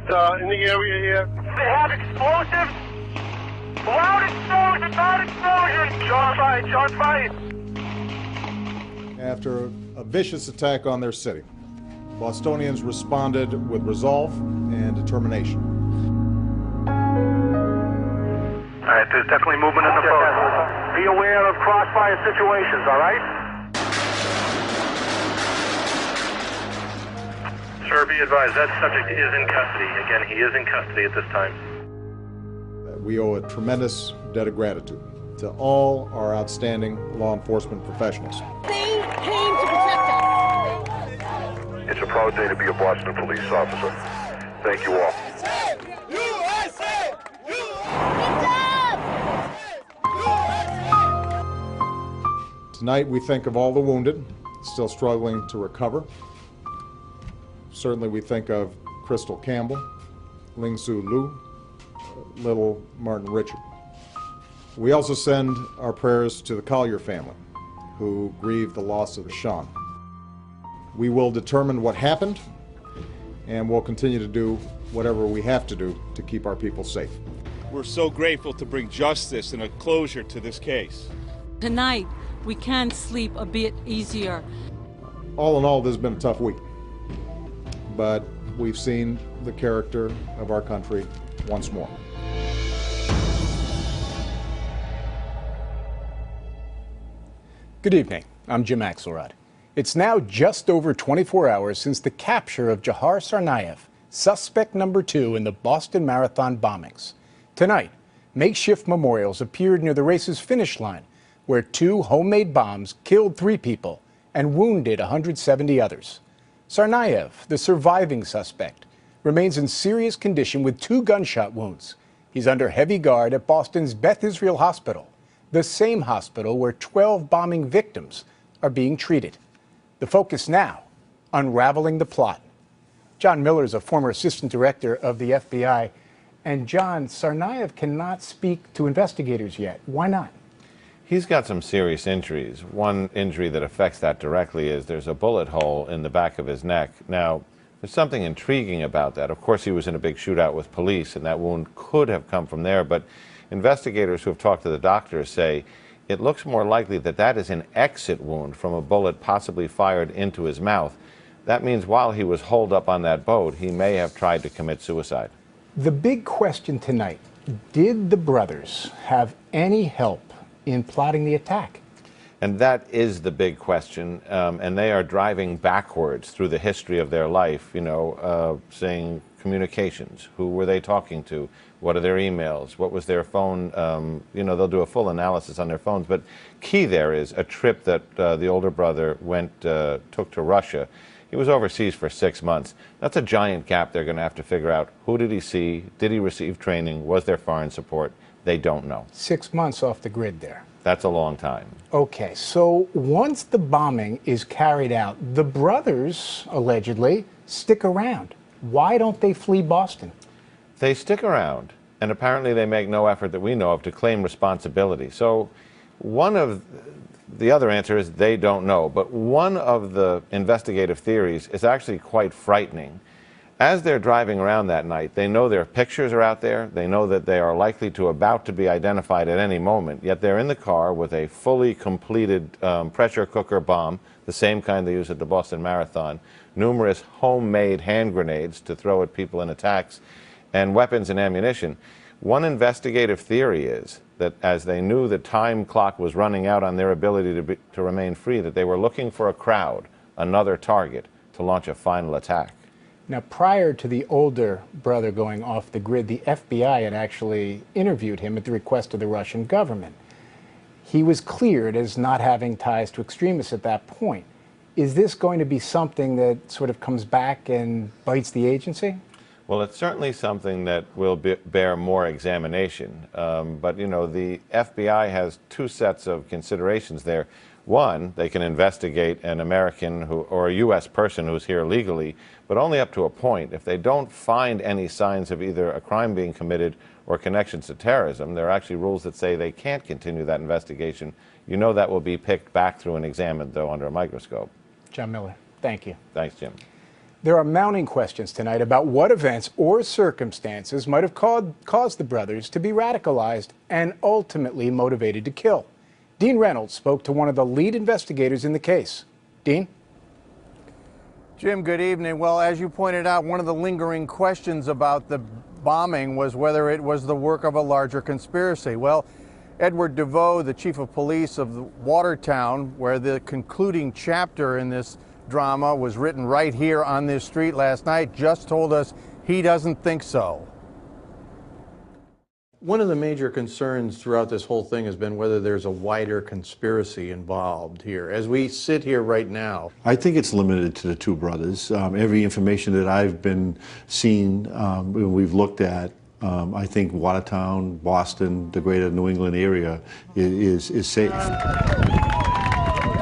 in the area here? They have explosives. Loud explosion, loud explosion. Shots fired, shots fired. After a vicious attack on their city, Bostonians responded with resolve and determination. All right, there's definitely movement in the phone. Be aware of crossfire situations, all right? Sir, be advised, that subject is in custody. Again, he is in custody at this time. We owe a tremendous debt of gratitude to all our outstanding law enforcement professionals. They came to protect us. It's a proud day to be a Boston police officer. Thank you all. USA! Tonight we think of all the wounded still struggling to recover. Certainly we think of Crystal Campbell, Ling Su Lu, little Martin Richard. We also send our prayers to the Collier family, who grieve the loss of Sean. We will determine what happened, and we'll continue to do whatever we have to do to keep our people safe. We're so grateful to bring justice and a closure to this case. Tonight, we can sleep a bit easier. All in all, this has been a tough week, but we've seen the character of our country once more. Good evening. I'm Jim Axelrod. It's now just over 24 hours since the capture of Jahar Tsarnaev, suspect number 2 in the Boston Marathon bombings. Tonight, makeshift memorials appeared near the race's finish line, where 2 homemade bombs killed 3 people and wounded 170 others. Tsarnaev, the surviving suspect, remains in serious condition with 2 gunshot wounds. He's under heavy guard at Boston's Beth Israel Hospital, the same hospital where 12 bombing victims are being treated. The focus now, unraveling the plot. John Miller is a former assistant director of the FBI. And John, Tsarnaev cannot speak to investigators yet. Why not? He's got some serious injuries. One injury that affects that directly is there's a bullet hole in the back of his neck. Now, there's something intriguing about that. Of course, he was in a big shootout with police, and that wound could have come from there. But investigators who have talked to the doctors say it looks more likely that that is an exit wound from a bullet possibly fired into his mouth. That means while he was holed up on that boat, he may have tried to commit suicide. The big question tonight, did the brothers have any help in plotting the attack? And that is the big question, and they are driving backwards through the history of their life, saying communications. Who were they talking to? What are their emails? What was their phone? They'll do a full analysis on their phones. But key there is a trip that the older brother took to Russia. He was overseas for 6 months. That's a giant gap they're going to have to figure out. Who did he see? Did he receive training? Was there foreign support? They don't know. 6 months off the grid there. That's a long time. Okay, so once the bombing is carried out, the brothers, allegedly, stick around. Why don't they flee Boston? They stick around, and apparently they make no effort that we know of to claim responsibility. So one of the other answer is they don't know, but one of the investigative theories is actually quite frightening. As they're driving around that night, they know their pictures are out there, they know that they are likely to about to be identified at any moment, yet they're in the car with a fully completed pressure cooker bomb, the same kind they use at the Boston Marathon, numerous homemade hand grenades to throw at people in attacks, and weapons and ammunition. One investigative theory is that as they knew the time clock was running out on their ability to remain free, that they were looking for a crowd, another target, to launch a final attack. Now, prior to the older brother going off the grid, the FBI had actually interviewed him at the request of the Russian government. He was cleared as not having ties to extremists at that point. Is this going to be something that sort of comes back and bites the agency? Well, it's certainly something that will bear more examination. But, the FBI has 2 sets of considerations there. One, they can investigate an American or a U.S. person who's here legally, but only up to a point. If they don't find any signs of either a crime being committed or connections to terrorism, there are actually rules that say they can't continue that investigation. That will be picked back through and examined, though, under a microscope. John Miller, thank you. Thanks, Jim. There are mounting questions tonight about what events or circumstances might have caused the brothers to be radicalized and ultimately motivated to kill. Dean Reynolds spoke to one of the lead investigators in the case. Dean? Jim, good evening. Well, as you pointed out, one of the lingering questions about the bombing was whether it was the work of a larger conspiracy. Well, Edward DeVoe, the chief of police of Watertown, where the concluding chapter in this drama was written right here on this street last night, just told us he doesn't think so. One of the major concerns throughout this whole thing has been whether there's a wider conspiracy involved here. As we sit here right now, I think it's limited to the two brothers. Every information that I've been seeing, we've looked at, I think Watertown, Boston, the greater New England area is safe.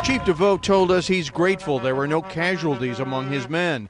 Chief DeVoe told us he's grateful there were no casualties among his men,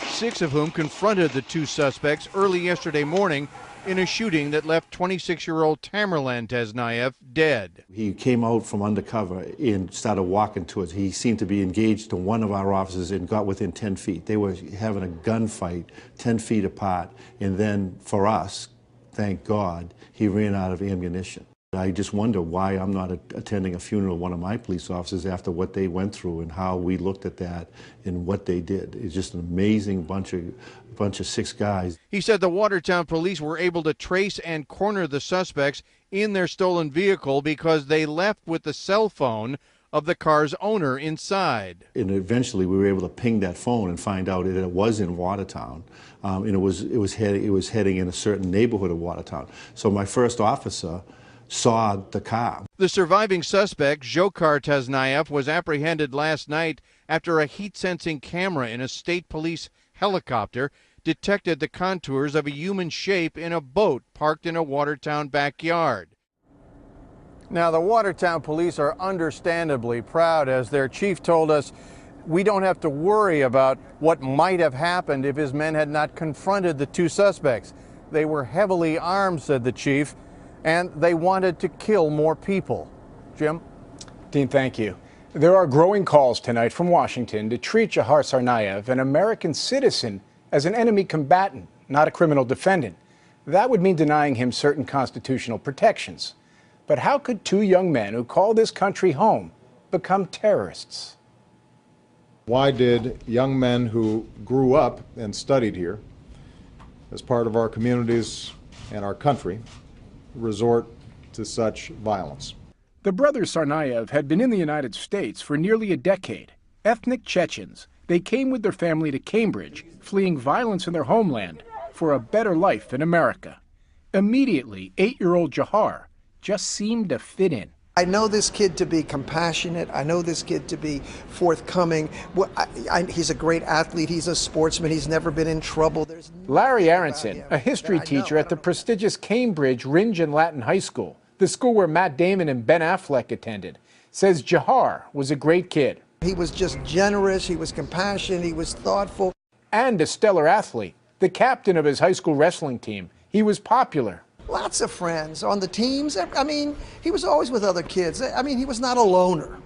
6 of whom confronted the 2 suspects early yesterday morning in a shooting that left 26-year-old Tamerlan Tesnayev dead. He came out from undercover and started walking towards. He seemed to be engaged to one of our officers and got within 10 feet. They were having a gunfight 10 feet apart. And then for us, thank God, he ran out of ammunition. I just wonder why I'm not attending a funeral of one of my police officers after what they went through and how we looked at that and what they did. It's just an amazing bunch of 6 guys. He said the Watertown police were able to trace and corner the suspects in their stolen vehicle because they left with the cell phone of the car's owner inside. And eventually we were able to ping that phone and find out that it was in Watertown. And it was heading in a certain neighborhood of Watertown. So my first officer saw the car. The surviving suspect, Dzhokhar Tesnayev, was apprehended last night after a heat-sensing camera in a state police helicopter detected the contours of a human shape in a boat parked in a Watertown backyard. Now, the Watertown police are understandably proud, as their chief told us, we don't have to worry about what might have happened if his men had not confronted the 2 suspects. They were heavily armed, said the chief, and they wanted to kill more people. Jim? Dean, thank you. There are growing calls tonight from Washington to treat Dzhokhar Tsarnaev, an American citizen, as an enemy combatant, not a criminal defendant. That would mean denying him certain constitutional protections. But how could 2 young men who call this country home become terrorists? Why did young men who grew up and studied here as part of our communities and our country resort to such violence? The brothers Tsarnaev had been in the United States for nearly a decade. Ethnic Chechens, they came with their family to Cambridge, fleeing violence in their homeland for a better life in America. Immediately, 8-year-old Dzhokhar just seemed to fit in. I know this kid to be compassionate. I know this kid to be forthcoming. He's a great athlete. He's a sportsman. He's never been in trouble. Larry Aronson, a history teacher at the prestigious Cambridge Ringe and Latin High School, the school where Matt Damon and Ben Affleck attended, says Dzhokhar was a great kid. He was just generous. He was compassionate. He was thoughtful. And a stellar athlete, the captain of his high school wrestling team. He was popular. Lots of friends on the teams. I mean, he was always with other kids. I mean, he was not a loner.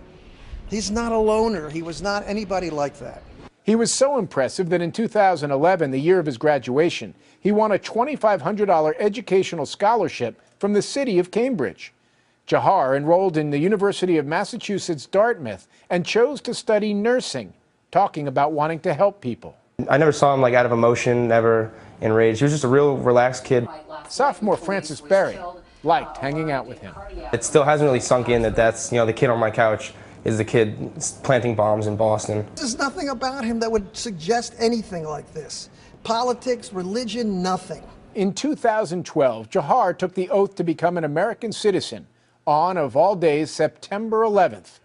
He's not a loner. He was not anybody like that. He was so impressive that in 2011, the year of his graduation, he won a $2,500 educational scholarship from the city of Cambridge. Dzhokhar enrolled in the University of Massachusetts Dartmouth and chose to study nursing, talking about wanting to help people. I never saw him like out of emotion, never enraged. He was just a real relaxed kid. Sophomore Francis Berry liked hanging out with him. It still hasn't really sunk in that that's, the kid on my couch is the kid planting bombs in Boston. There's nothing about him that would suggest anything like this. Politics, religion, nothing. In 2012, Dzhokhar took the oath to become an American citizen on, of all days, September 11th.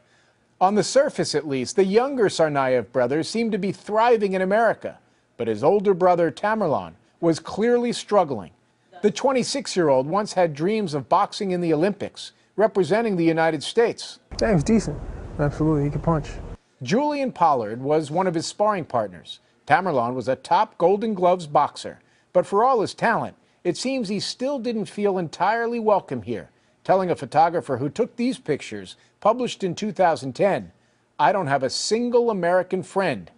On the surface, at least, the younger Tsarnaev brothers seemed to be thriving in America, but his older brother, Tamerlan, was clearly struggling. The 26-year-old once had dreams of boxing in the Olympics, representing the United States. Yeah, he was decent. Absolutely, he could punch. Julian Pollard was one of his sparring partners. Tamerlan was a top Golden Gloves boxer, but for all his talent, it seems he still didn't feel entirely welcome here, telling a photographer who took these pictures, published in 2010, "I don't have a single American friend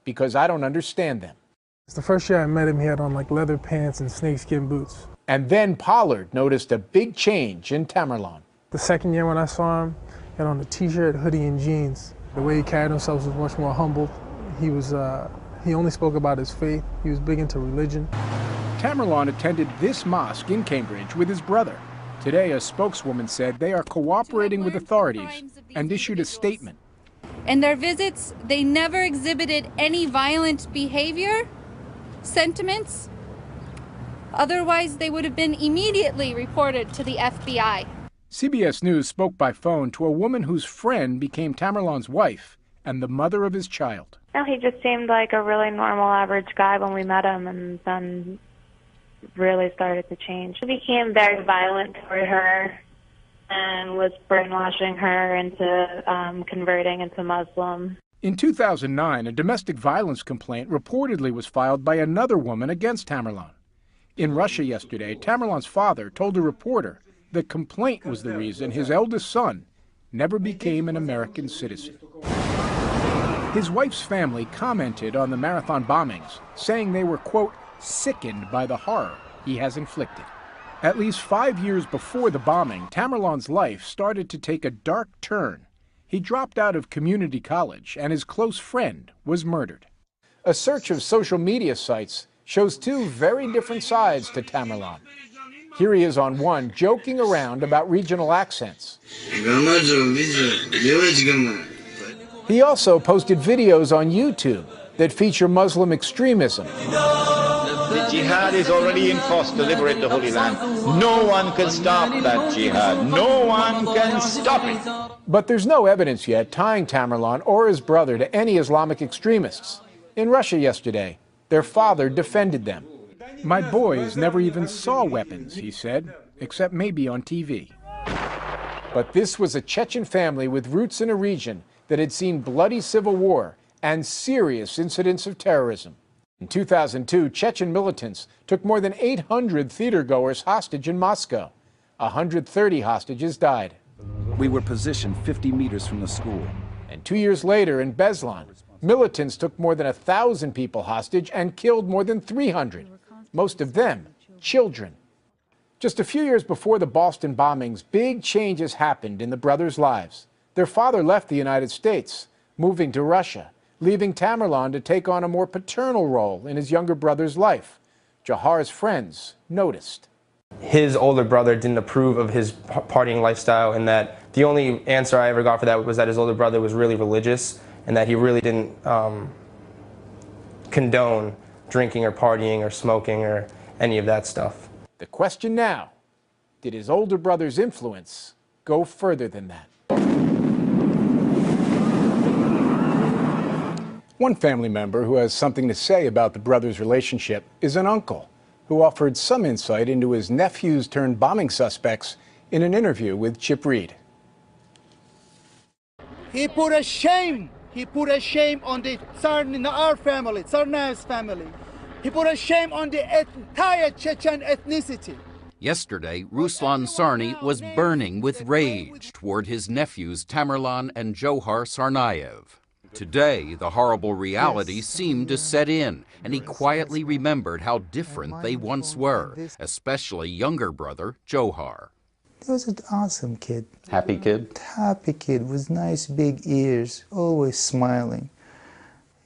because I don't understand them. It's the first year I met him, he had on like leather pants and snakeskin boots. And then Pollard noticed a big change in Tamerlan. The second year when I saw him, he had on a t-shirt, hoodie, and jeans. The way he carried himself was much more humble. He only spoke about his faith. He was big into religion. Tamerlan attended this mosque in Cambridge with his brother. Today, a spokeswoman said they are cooperating with authorities and issued a statement. In their visits, they never exhibited any violent behavior, sentiments. Otherwise, they would have been immediately reported to the FBI. CBS News spoke by phone to a woman whose friend became Tamerlan's wife and the mother of his child. No, he just seemed like a really normal, average guy when we met him, and then really started to change. He became very violent toward her and was brainwashing her into converting into Muslim. In 2009, a domestic violence complaint reportedly was filed by another woman against Tamerlan. In Russia yesterday, Tamerlan's father told a reporter the complaint was the reason his eldest son never became an American citizen. His wife's family commented on the marathon bombings, saying they were, quote, sickened by the horror he has inflicted. At least 5 years before the bombing, Tamerlan's life started to take a dark turn. He dropped out of community college, and his close friend was murdered. A search of social media sites shows two very different sides to Tamerlan. Here he is on one, joking around about regional accents. He also posted videos on YouTube that feature Muslim extremism. The jihad is already in force to liberate the Holy Land. No one can stop that jihad. No one can stop it. But there's no evidence yet tying Tamerlan or his brother to any Islamic extremists. In Russia yesterday, their father defended them. My boys never even saw weapons, he said, except maybe on TV. But this was a Chechen family with roots in a region that had seen bloody civil war and serious incidents of terrorism. In 2002, Chechen militants took more than 800 theatergoers hostage in Moscow. 130 hostages died. We were positioned 50 meters from the school. And 2 years later in Beslan, militants took more than 1,000 people hostage and killed more than 300, most of them children. Just a few years before the Boston bombings, big changes happened in the brothers' lives. Their father left the United States, moving to Russia, leaving Tamerlan to take on a more paternal role in his younger brother's life. Jahar's friends noticed. His older brother didn't approve of his partying lifestyle, and that the only answer I ever got for that was that his older brother was really religious and that he really didn't condone drinking or partying or smoking or any of that stuff. The question now, did his older brother's influence go further than that? One family member who has something to say about the brothers' relationship is an uncle who offered some insight into his nephews turned bombing suspects in an interview with Chip Reed. He put a shame. He put a shame on the our family, Tsarnaev's family. He put a shame on the entire Chechen ethnicity. Yesterday, Ruslan Sarny was burning with rage toward his nephews Tamerlan and Johar Tsarnaev. Today, the horrible reality seemed to set in, and he quietly remembered how different they once were, especially younger brother Johar. He was an awesome kid. Happy kid? Happy kid with nice big ears, always smiling.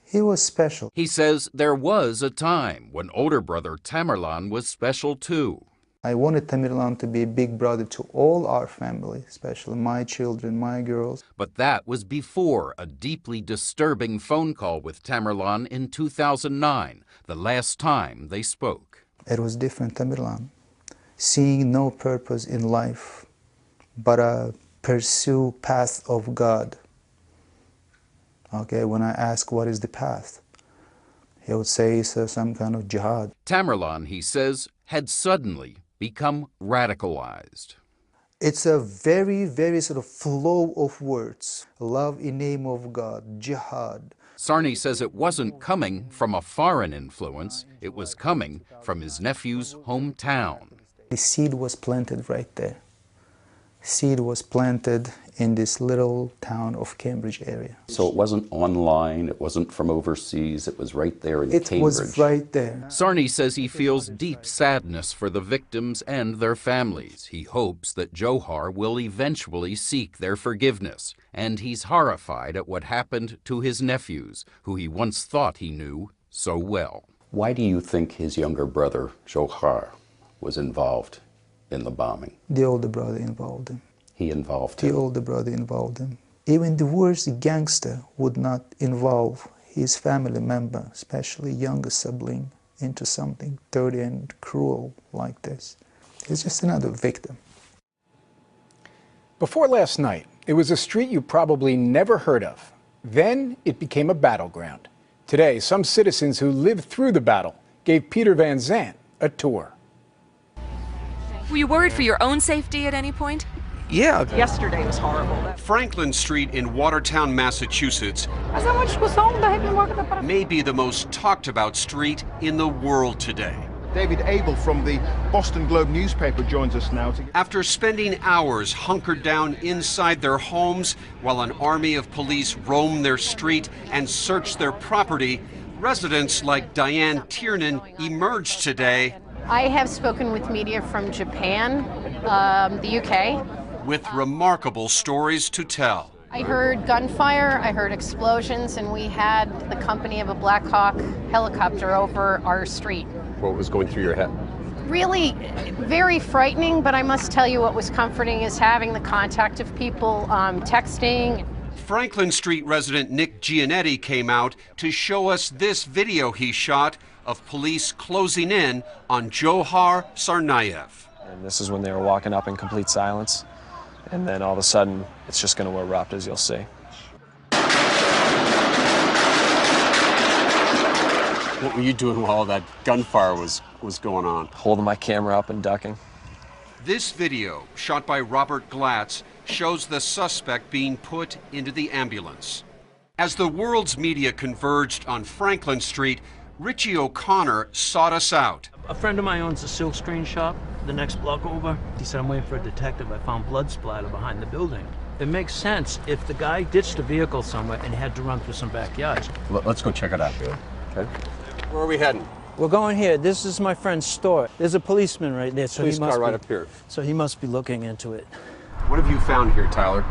He was special. He says there was a time when older brother Tamerlan was special too. I wanted Tamerlan to be a big brother to all our family, especially my children, my girls. But that was before a deeply disturbing phone call with Tamerlan in 2009, the last time they spoke. It was different, Tamerlan. Seeing no purpose in life but pursue path of God. Okay, when I ask what is the path, he would say it's some kind of jihad. Tamerlan, he says, had suddenly become radicalized. It's a very, very sort of flow of words. Love in name of God, jihad. Sarny says it wasn't coming from a foreign influence, it was coming from his nephew's hometown. The seed was planted right there. Seed was planted in this little town of Cambridge area. So it wasn't online, it wasn't from overseas, it was right there in Cambridge. It was right there. Sarney says he feels deep sadness for the victims and their families. He hopes that Johar will eventually seek their forgiveness. And he's horrified at what happened to his nephews, who he once thought he knew so well. Why do you think his younger brother, Johar, was involved in the bombing? The older brother involved him. He involved him? The older brother involved him. Even the worst gangster would not involve his family member, especially younger sibling, into something dirty and cruel like this. He's just another victim. Before last night, it was a street you probably never heard of. Then it became a battleground. Today, some citizens who lived through the battle gave Peter Van Zandt a tour. Were you worried for your own safety at any point? Yeah. Yesterday was horrible. Franklin Street in Watertown, Massachusetts may be the most talked about street in the world today. David Abel from the Boston Globe newspaper joins us now. After spending hours hunkered down inside their homes while an army of police roamed their street and searched their property, residents like Diane Tiernan emerged today. I have spoken with media from Japan, the UK. With remarkable stories to tell. I heard gunfire, I heard explosions, and we had the company of a Black Hawk helicopter over our street. What was going through your head? Really very frightening, but I must tell you what was comforting is having the contact of people texting. Franklin Street resident Nick Gianetti came out to show us this video he shot of police closing in on Johar Tsarnaev. And this is when they were walking up in complete silence. And then all of a sudden, it's just going to erupt, as you'll see. What were you doing while all that gunfire was going on? Holding my camera up and ducking. This video, shot by Robert Glatz, shows the suspect being put into the ambulance. As the world's media converged on Franklin Street, Richie O'Connor sought us out. A friend of mine owns a silk screen shop the next block over. He said, I'm waiting for a detective. I found blood splatter behind the building. It makes sense if the guy ditched a vehicle somewhere and had to run through some backyards. Let's go check it out. Sure. Okay. Where are we heading? We're going here. This is my friend's store. There's a policeman right there. So Police car right up here. So he must be looking into it. What have you found here, Tyler?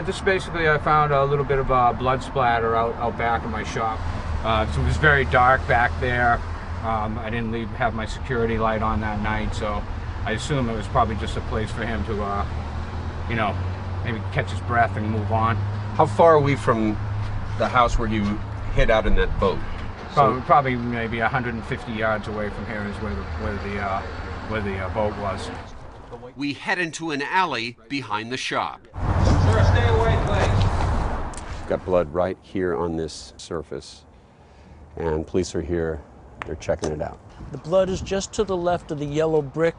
Just basically I found a little bit of blood splatter out back of my shop. So it was very dark back there. I didn't have my security light on that night, so I assume it was probably just a place for him to, you know, maybe catch his breath and move on. How far are we from the house where you hid out in that boat? Probably maybe 150 yards away from here is where the boat was. We head into an alley behind the shop. Sir, stay away, please. We've got blood right here on this surface, and police are here. They're checking it out. The blood is just to the left of the yellow brick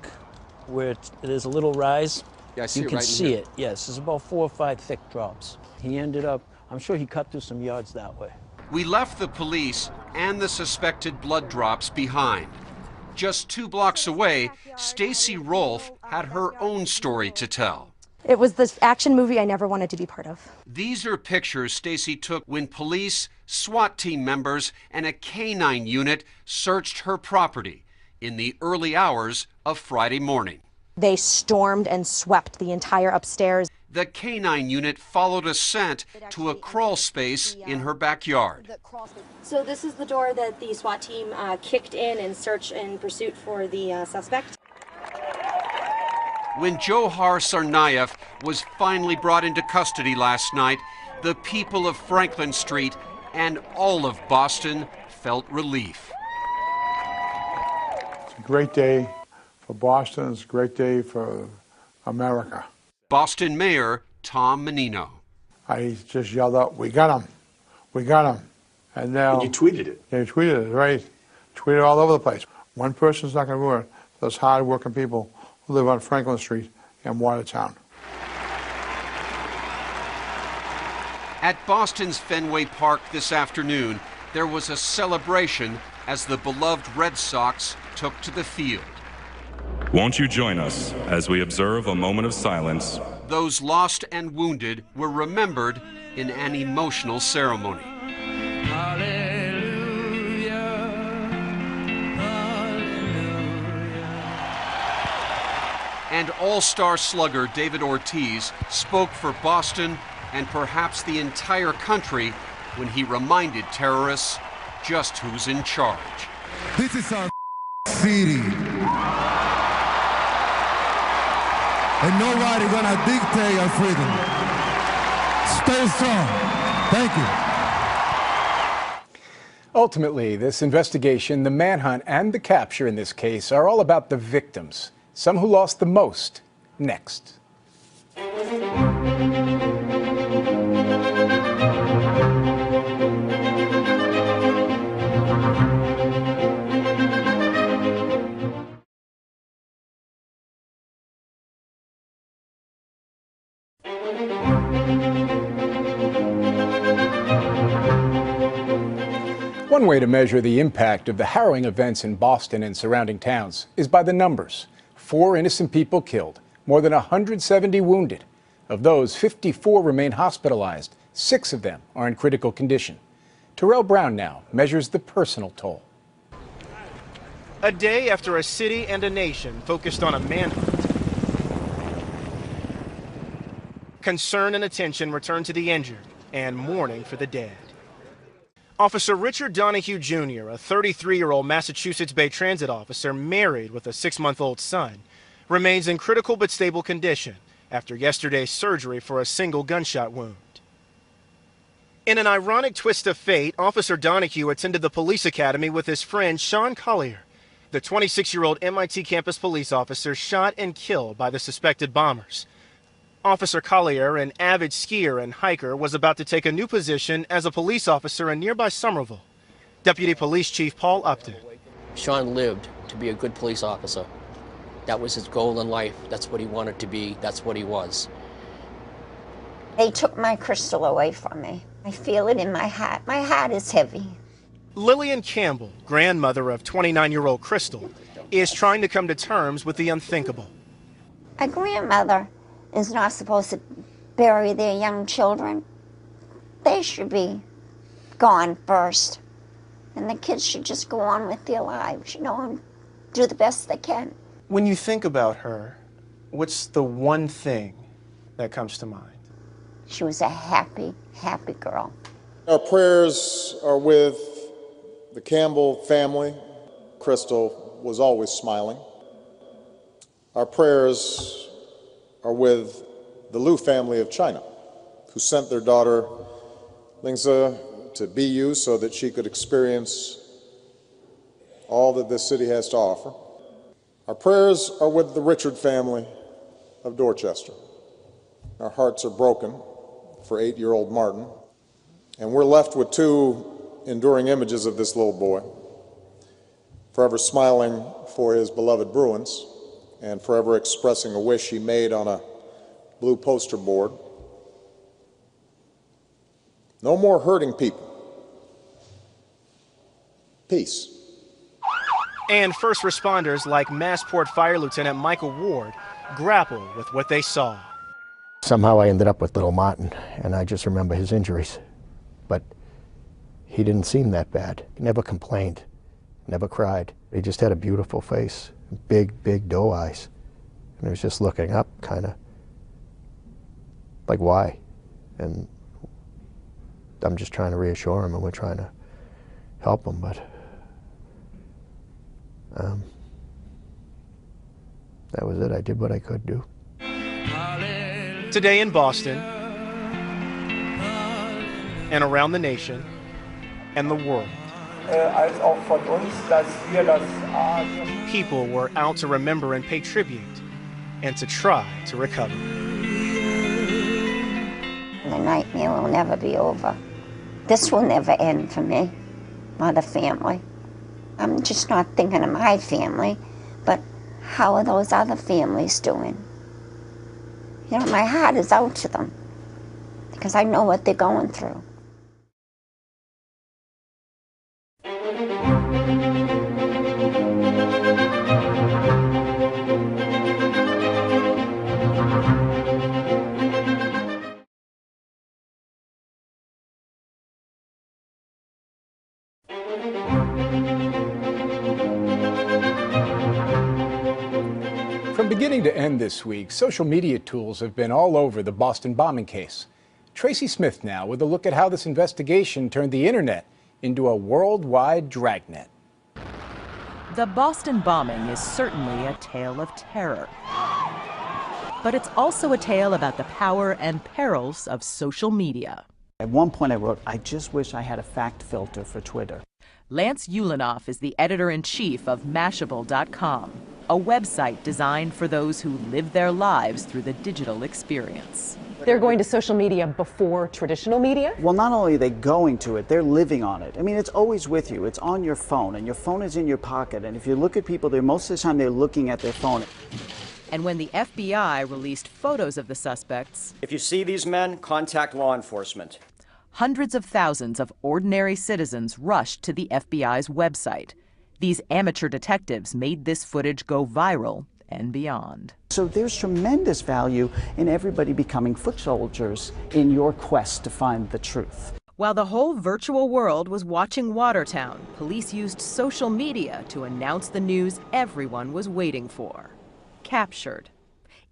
where it is a little rise. Yeah, I see you it can right in see here. it, yes. There's about 4 or 5 thick drops. He ended up, I'm sure he cut through some yards that way. We left the police and the suspected blood drops behind. Just 2 blocks away, Stacy Rolfe had her own story to tell. It was this action movie I never wanted to be part of. These are pictures Stacy took when police, SWAT team members, and a K-9 unit searched her property in the early hours of Friday morning. They stormed and swept the entire upstairs. The K-9 unit followed a scent to a crawl space in her backyard. So this is the door that the SWAT team kicked in and searched in pursuit for the suspect. When Johar Tsarnaev was finally brought into custody last night, the people of Franklin Street and all of Boston felt relief. It's a great day for Boston. It's a great day for America. Boston Mayor Tom Menino. I just yelled out, "We got him! We got him!" And now you tweeted it. Yeah, you tweeted it, right? Tweeted it all over the place. One person's not going to ruin it. Those hard-working people who live on Franklin Street in Watertown. At Boston's Fenway Park this afternoon, there was a celebration as the beloved Red Sox took to the field. Won't you join us as we observe a moment of silence those lost and wounded were remembered in an emotional ceremony. And all-star slugger David Ortiz spoke for Boston and perhaps the entire country when he reminded terrorists just who's in charge. This is our city. And nobody gonna dictate our freedom. Stay strong. Thank you. Ultimately, this investigation, the manhunt, and the capture in this case are all about the victims. Some who lost the most. Next. One way to measure the impact of the harrowing events in Boston and surrounding towns is by the numbers. 4 innocent people killed, more than 170 wounded. Of those, 54 remain hospitalized. 6 of them are in critical condition. Terrell Brown now measures the personal toll. A day after a city and a nation focused on a manhunt, concern and attention returned to the injured and mourning for the dead. Officer Richard Donahue Jr., a 33-year-old Massachusetts Bay Transit officer married with a 6-month-old son, remains in critical but stable condition after yesterday's surgery for a single gunshot wound. In an ironic twist of fate, Officer Donahue attended the police academy with his friend Sean Collier, the 26-year-old MIT campus police officer shot and killed by the suspected bombers. Officer Collier, an avid skier and hiker, was about to take a new position as a police officer in nearby Somerville. Deputy Police Chief Paul Upton. Sean lived to be a good police officer. That was his goal in life. That's what he wanted to be. That's what he was. They took my crystal away from me. I feel it in my heart. My heart is heavy. Lillian Campbell, grandmother of 29-year-old Crystal, is trying to come to terms with the unthinkable. A grandmother is not supposed to bury their young children. They should be gone first. And the kids should just go on with their lives, you know, and do the best they can. When you think about her, what's the one thing that comes to mind? She was a happy, happy girl. Our prayers are with the Campbell family. Crystal was always smiling. Our prayers are with the Liu family of China, who sent their daughter Lingzi to BU so that she could experience all that this city has to offer. Our prayers are with the Richard family of Dorchester. Our hearts are broken for 8-year-old Martin, and we're left with 2 enduring images of this little boy, forever smiling for his beloved Bruins and forever expressing a wish he made on a blue poster board. No more hurting people. Peace. And first responders like Massport Fire Lieutenant Michael Ward grapple with what they saw. Somehow I ended up with little Martin, and I just remember his injuries. But he didn't seem that bad. He never complained, never cried. He just had a beautiful face, big, big doe eyes. And he was just looking up, kind of like, why? And I'm just trying to reassure him, and we're trying to help him, but that was it. I did what I could do. Today in Boston, and around the nation, and the world, people were out to remember and pay tribute, and to try to recover. The nightmare will never be over. This will never end for me or the family. I'm just not thinking of my family, but how are those other families doing? You know, my heart is out to them because I know what they're going through. beginning to end this week, social media tools have been all over the Boston bombing case. Tracy Smith now with a look at how this investigation turned the internet into a worldwide dragnet. The Boston bombing is certainly a tale of terror. But it's also a tale about the power and perils of social media. At one point I wrote, I just wish I had a fact filter for Twitter. Lance Ulanoff is the editor-in-chief of Mashable.com, a website designed for those who live their lives through the digital experience. They're going to social media before traditional media? Well, not only are they going to it, they're living on it. I mean, it's always with you. It's on your phone, and your phone is in your pocket. And if you look at people, most of the time they're looking at their phone. And when the FBI released photos of the suspects, if you see these men, contact law enforcement. Hundreds of thousands of ordinary citizens rushed to the FBI's website. These amateur detectives made this footage go viral and beyond. So there's tremendous value in everybody becoming foot soldiers in your quest to find the truth. While the whole virtual world was watching Watertown, police used social media to announce the news everyone was waiting for. Captured.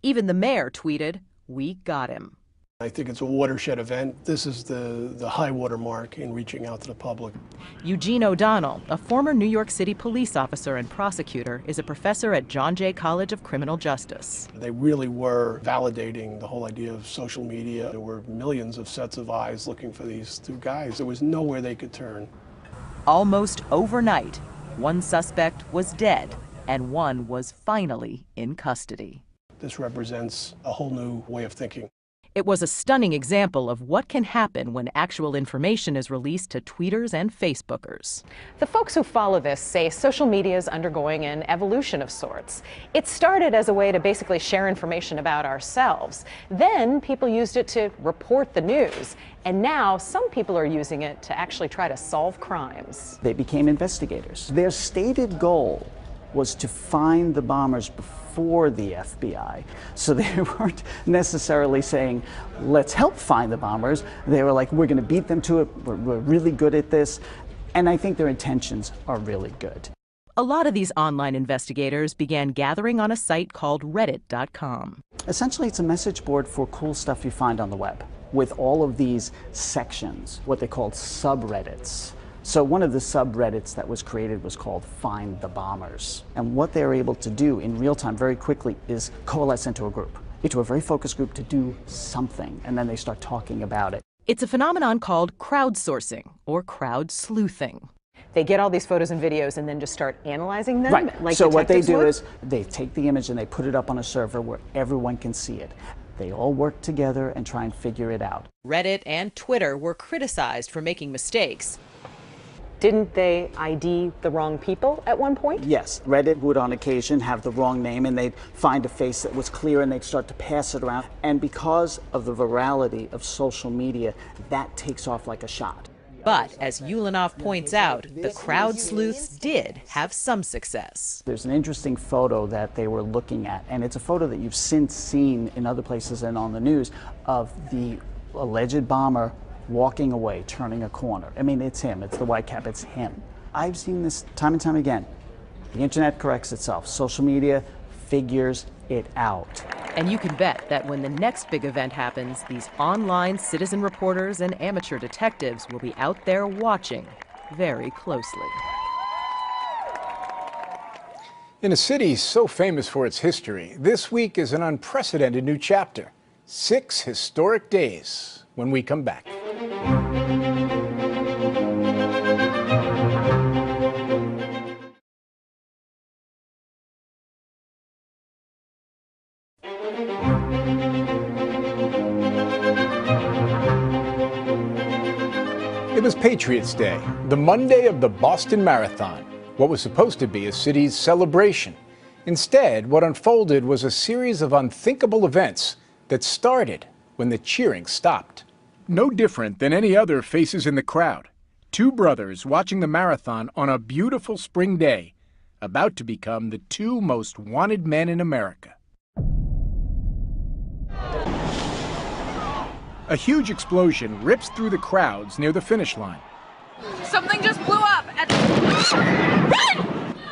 Even the mayor tweeted, "We got him." I think it's a watershed event. This is the high water mark in reaching out to the public. Eugene O'Donnell, a former New York City police officer and prosecutor, is a professor at John Jay College of Criminal Justice. They really were validating the whole idea of social media. There were millions of sets of eyes looking for these two guys. There was nowhere they could turn. Almost overnight, one suspect was dead and one was finally in custody. This represents a whole new way of thinking. It was a stunning example of what can happen when actual information is released to tweeters and Facebookers. The folks who follow this say social media is undergoing an evolution of sorts. It started as a way to basically share information about ourselves. Then people used it to report the news. And now some people are using it to actually try to solve crimes. They became investigators. Their stated goal was to find the bombers before the FBI. So they weren't necessarily saying, let's help find the bombers. They were like, we're going to beat them to it. We're really good at this. And I think their intentions are really good. A lot of these online investigators began gathering on a site called Reddit.com. Essentially, it's a message board for cool stuff you find on the web, with all of these sections, what they called subreddits. So one of the subreddits that was created was called Find the Bombers. And what they're able to do in real time very quickly is coalesce into a group, into a very focused group to do something, and then they start talking about it. It's a phenomenon called crowdsourcing or crowd sleuthing. They get all these photos and videos and then just start analyzing them? Right. Like so what they do would? is they take the image and they put it up on a server where everyone can see it. They all work together and try and figure it out. Reddit and Twitter were criticized for making mistakes. Didn't they ID the wrong people at one point? Yes. Reddit would on occasion have the wrong name and they'd find a face that was clear and they'd start to pass it around. And because of the virality of social media, that takes off like a shot. But as Ulanoff points out, the crowd sleuths did have some success. There's an interesting photo that they were looking at, and it's a photo that you've since seen in other places and on the news of the alleged bomber walking away, turning a corner. I mean, it's him. It's the white cap. It's him. I've seen this time and time again. The internet corrects itself. Social media figures it out. And you can bet that when the next big event happens, these online citizen reporters and amateur detectives will be out there watching very closely. In a city so famous for its history, this week is an unprecedented new chapter. 6 historic days when we come back. It was Patriots Day, the Monday of the Boston Marathon, what was supposed to be a city's celebration. Instead, what unfolded was a series of unthinkable events that started when the cheering stopped. No different than any other faces in the crowd. 2 brothers watching the marathon on a beautiful spring day, about to become the 2 most wanted men in America. A huge explosion rips through the crowds near the finish line. Something just blew up.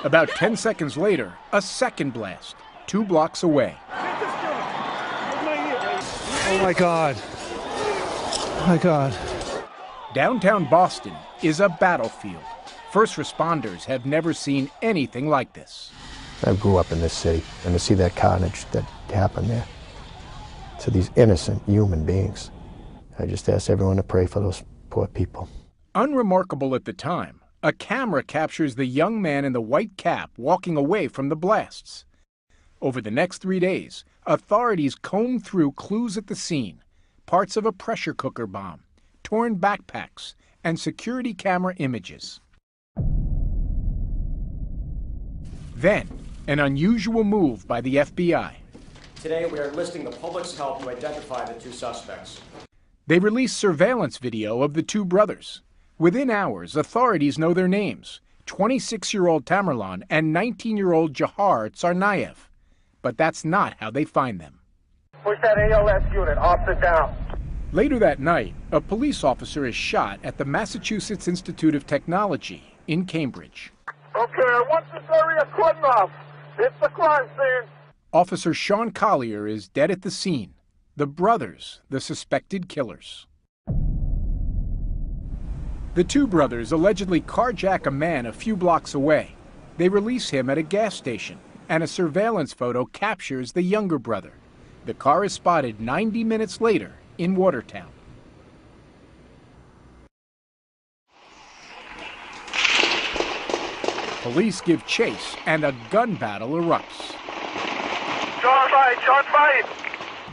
About 10 seconds later, a second blast. 2 blocks away. Oh my God. Oh my God. Downtown Boston is a battlefield. First responders have never seen anything like this. I grew up in this city, and to see that carnage that happened there, to these innocent human beings, I just ask everyone to pray for those poor people. Unremarkable at the time, a camera captures the young man in the white cap walking away from the blasts. Over the next 3 days, authorities combed through clues at the scene, parts of a pressure cooker bomb, torn backpacks, and security camera images. Then, an unusual move by the FBI. Today we are enlisting the public's help to identify the 2 suspects. They released surveillance video of the 2 brothers. Within hours, authorities know their names, 26-year-old Tamerlan and 19-year-old Jahar Tsarnaev. But that's not how they find them. Push that ALS unit, opposite down. Later that night, a police officer is shot at the Massachusetts Institute of Technology in Cambridge. Okay, I want this area cut off. It's the crime scene. Officer Sean Collier is dead at the scene. The brothers, the suspected killers. The 2 brothers allegedly carjack a man a few blocks away. They release him at a gas station, and a surveillance photo captures the younger brother. The car is spotted 90 minutes later in Watertown. Police give chase, and a gun battle erupts. John fight!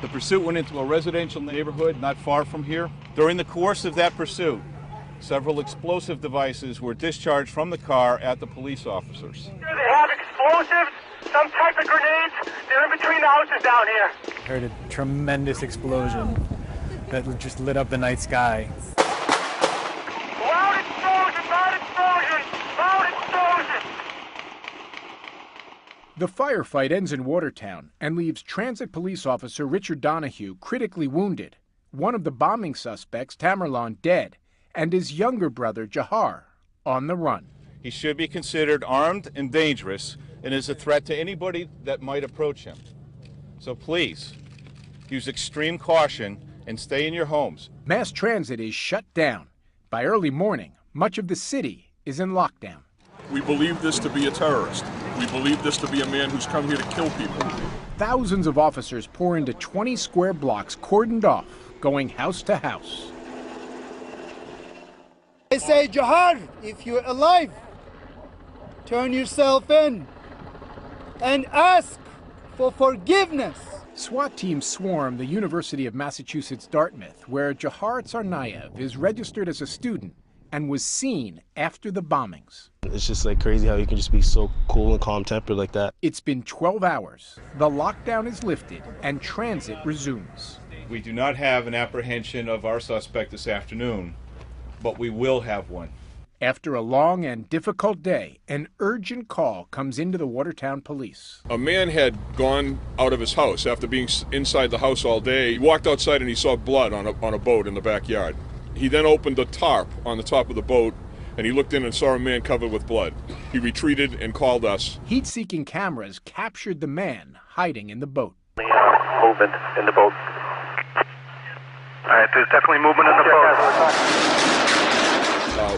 The pursuit went into a residential neighborhood not far from here. During the course of that pursuit, several explosive devices were discharged from the car at the police officers. They have explosives, some type of grenades. They're in between the houses down here. Heard a tremendous explosion that just lit up the night sky. Loud explosion, loud explosion, loud explosion. The firefight ends in Watertown and leaves transit police officer Richard Donahue critically wounded, one of the bombing suspects, Tamerlan, dead, and his younger brother, Jahar, on the run. He should be considered armed and dangerous and is a threat to anybody that might approach him. So please, use extreme caution and stay in your homes. Mass transit is shut down. By early morning, much of the city is in lockdown. We believe this to be a terrorist. We believe this to be a man who's come here to kill people. Thousands of officers pour into 20 square blocks cordoned off, going house to house. I say, Jahar, if you're alive, turn yourself in and ask for forgiveness. SWAT teams swarm the University of Massachusetts Dartmouth, where Jahar Tsarnaev is registered as a student and was seen after the bombings. It's just like crazy how you can just be so cool and calm-tempered like that. It's been 12 hours. The lockdown is lifted and transit resumes. We do not have an apprehension of our suspect this afternoon, but we will have one. After a long and difficult day, an urgent call comes into the Watertown police. A man had gone out of his house after being inside the house all day. He walked outside and he saw blood on a boat in the backyard. He then opened the tarp on the top of the boat and he looked in and saw a man covered with blood. He retreated and called us. Heat-seeking cameras captured the man hiding in the boat. Movement in the boat. All right, there's definitely movement in the boat.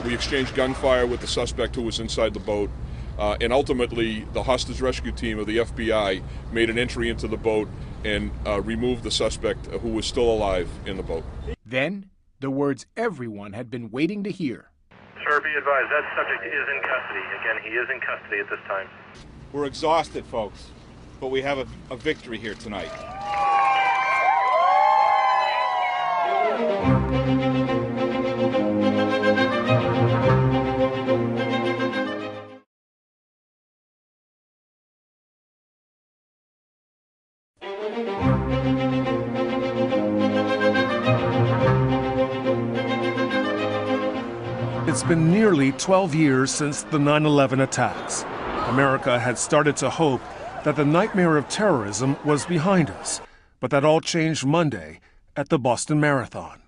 We exchanged gunfire with the suspect who was inside the boat, and ultimately the hostage rescue team of the FBI made an entry into the boat and removed the suspect who was still alive in the boat. Then, the words everyone had been waiting to hear. Sir, be advised, that subject is in custody. Again, he is in custody at this time. We're exhausted, folks, but we have a victory here tonight. It's been nearly 12 years since the 9/11 attacks. America had started to hope that the nightmare of terrorism was behind us, but that all changed Monday at the Boston Marathon.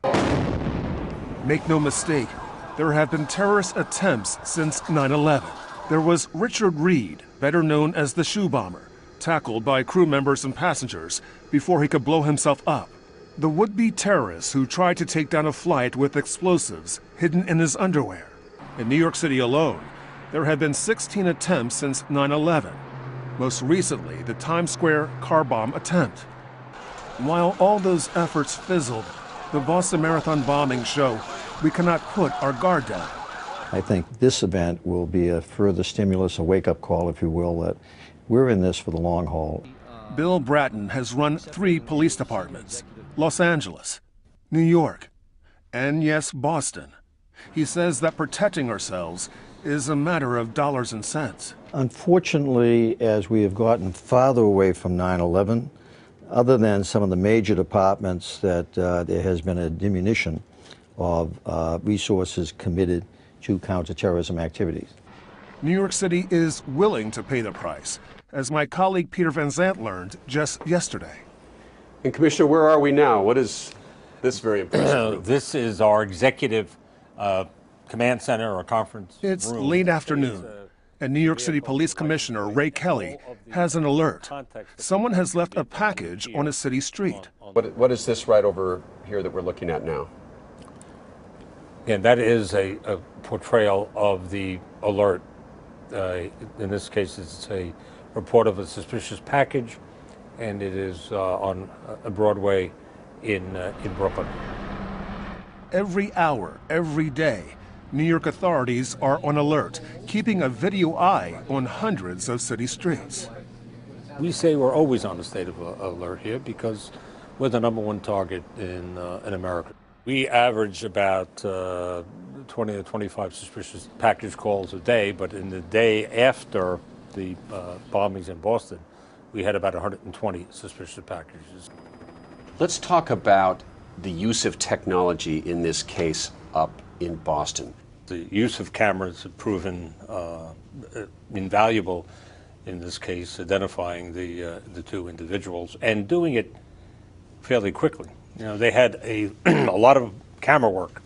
Make no mistake, there have been terrorist attempts since 9/11. There was Richard Reed, better known as the Shoe Bomber, tackled by crew members and passengers before he could blow himself up. The would-be terrorist who tried to take down a flight with explosives hidden in his underwear. In New York City alone, there have been 16 attempts since 9/11. Most recently, the Times Square car bomb attempt. While all those efforts fizzled, the Boston Marathon bombings show we cannot put our guard down. I think this event will be a further stimulus, a wake-up call, if you will, that we're in this for the long haul. Bill Bratton has run 3 police departments: Los Angeles, New York, and yes, Boston. He says that protecting ourselves is a matter of dollars and cents. Unfortunately, as we have gotten farther away from 9/11, other than some of the major departments, that there has been a diminution of resources committed to counterterrorism activities. New York City is willing to pay the price, as my colleague Peter Van Zandt learned just yesterday. And Commissioner, where are we now? What is this very impressive room? This is our executive command center or conference It's room. late afternoon, and New York City Police Commissioner Ray Kelly has an alert. Someone has left a package on a city street. What is this right over here that we're looking at now? And that is a portrayal of the alert. In this case, it's a report of a suspicious package, and it is on Broadway in Brooklyn. Every hour, every day, New York authorities are on alert, keeping a video eye on hundreds of city streets. We say we're always on a state of alert here because we're the #1 target in America. We average about 20 to 25 suspicious package calls a day, but in the day after the bombings in Boston, we had about 120 suspicious packages. Let's talk about the use of technology in this case up in Boston. The use of cameras have proven invaluable in this case, identifying the 2 individuals and doing it fairly quickly. You know, they had a lot of camera work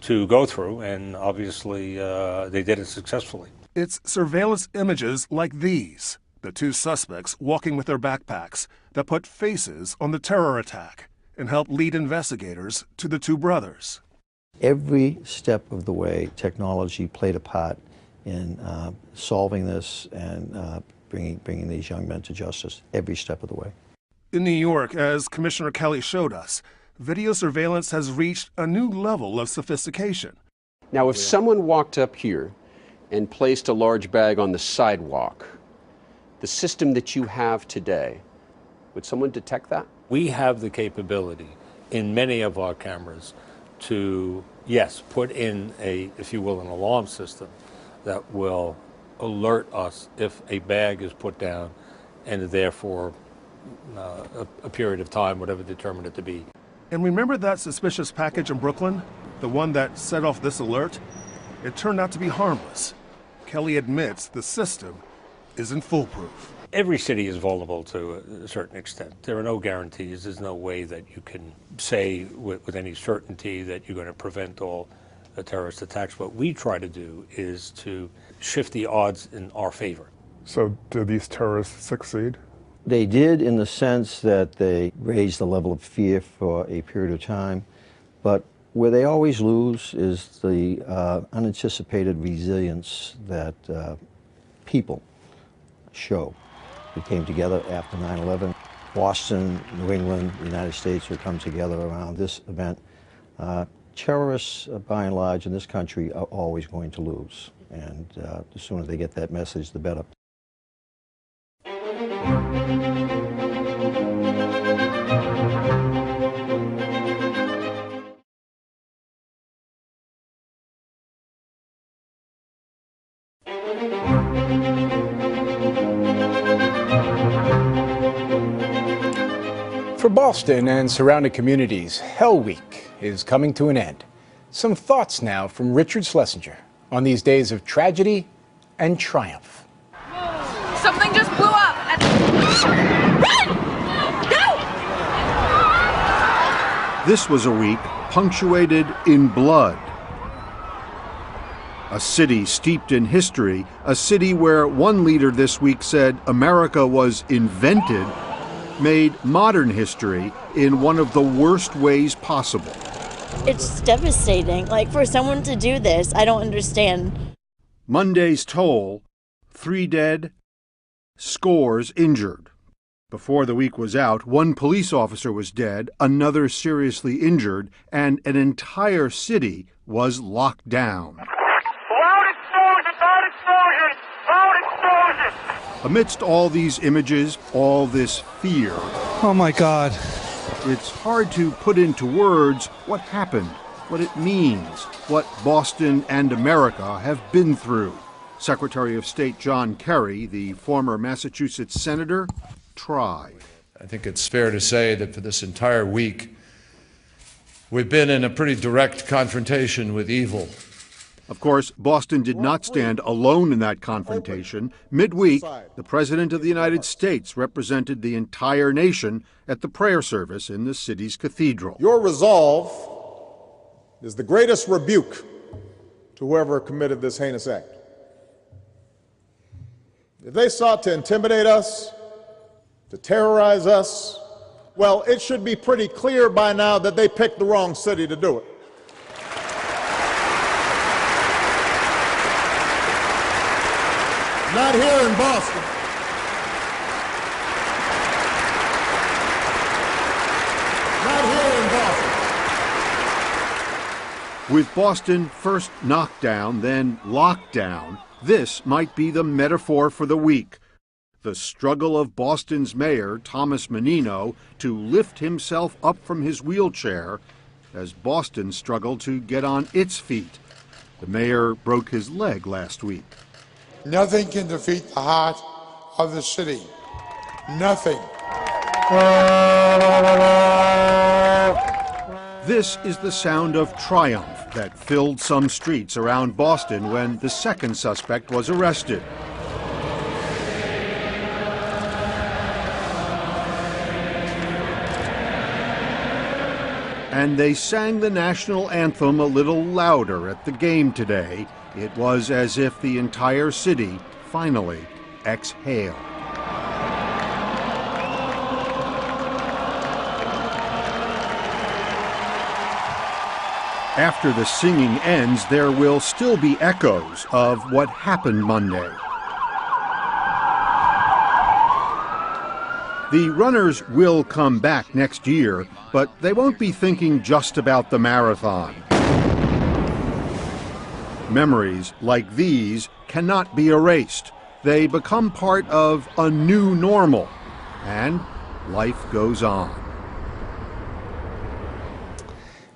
to go through, and obviously they did it successfully. It's surveillance images like these, the 2 suspects walking with their backpacks, that put faces on the terror attack and helped lead investigators to the 2 brothers. Every step of the way, technology played a part in solving this and bringing these young men to justice, every step of the way. In New York, as Commissioner Kelly showed us, video surveillance has reached a new level of sophistication. Now, if someone walked up here and placed a large bag on the sidewalk, the system that you have today, would someone detect that? We have the capability in many of our cameras to, yes, put in if you will, an alarm system that will alert us if a bag is put down and therefore a period of time, whatever determined it to be. And remember that suspicious package in Brooklyn? The one that set off this alert? It turned out to be harmless. Kelly admits the system isn't foolproof. Every city is vulnerable to a certain extent. There are no guarantees. There's no way that you can say with any certainty that you're going to prevent all terrorist attacks. What we try to do is to shift the odds in our favor. So did these terrorists succeed? They did, in the sense that they raised the level of fear for a period of time, but where they always lose is the unanticipated resilience that people show. We came together after 9/11. Boston, New England, the United States would come together around this event. Terrorists, by and large, in this country are always going to lose, and the sooner they get that message, the better. For Boston and surrounding communities, Hell Week is coming to an end. Some thoughts now from Richard Schlesinger on these days of tragedy and triumph. Something just blew up. Run! Go! This was a week punctuated in blood. A city steeped in history, a city where one leader this week said America was invented, made modern history in one of the worst ways possible. It's devastating. Like, for someone to do this, I don't understand. Monday's toll, 3 dead, scores injured. Before the week was out, 1 police officer was dead, another seriously injured, and an entire city was locked down. Amidst all these images, all this fear, oh my God, it's hard to put into words what happened, what it means, what Boston and America have been through. Secretary of State John Kerry, the former Massachusetts senator, tried. I think it's fair to say that for this entire week, we've been in a pretty direct confrontation with evil. Of course, Boston did not stand alone in that confrontation. Midweek, the President of the United States represented the entire nation at the prayer service in the city's cathedral. Your resolve is the greatest rebuke to whoever committed this heinous act. If they sought to intimidate us, to terrorize us, well, it should be pretty clear by now that they picked the wrong city to do it. Not here in Boston. Not here in Boston. With Boston first knocked down, then locked down, this might be the metaphor for the week. The struggle of Boston's mayor, Thomas Menino, to lift himself up from his wheelchair as Boston struggled to get on its feet. The mayor broke his leg last week. Nothing can defeat the heart of the city. Nothing. This is the sound of triumph that filled some streets around Boston when the second suspect was arrested. And they sang the national anthem a little louder at the game today. It was as if the entire city finally exhaled. After the singing ends, there will still be echoes of what happened Monday. The runners will come back next year, but they won't be thinking just about the marathon. Memories like these cannot be erased. They become part of a new normal, and life goes on.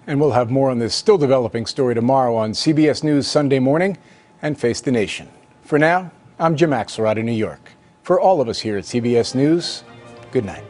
And we'll have more on this still developing story tomorrow on CBS News Sunday Morning and Face the Nation. For now, I'm Jim Axelrod in New York. For all of us here at CBS News, good night.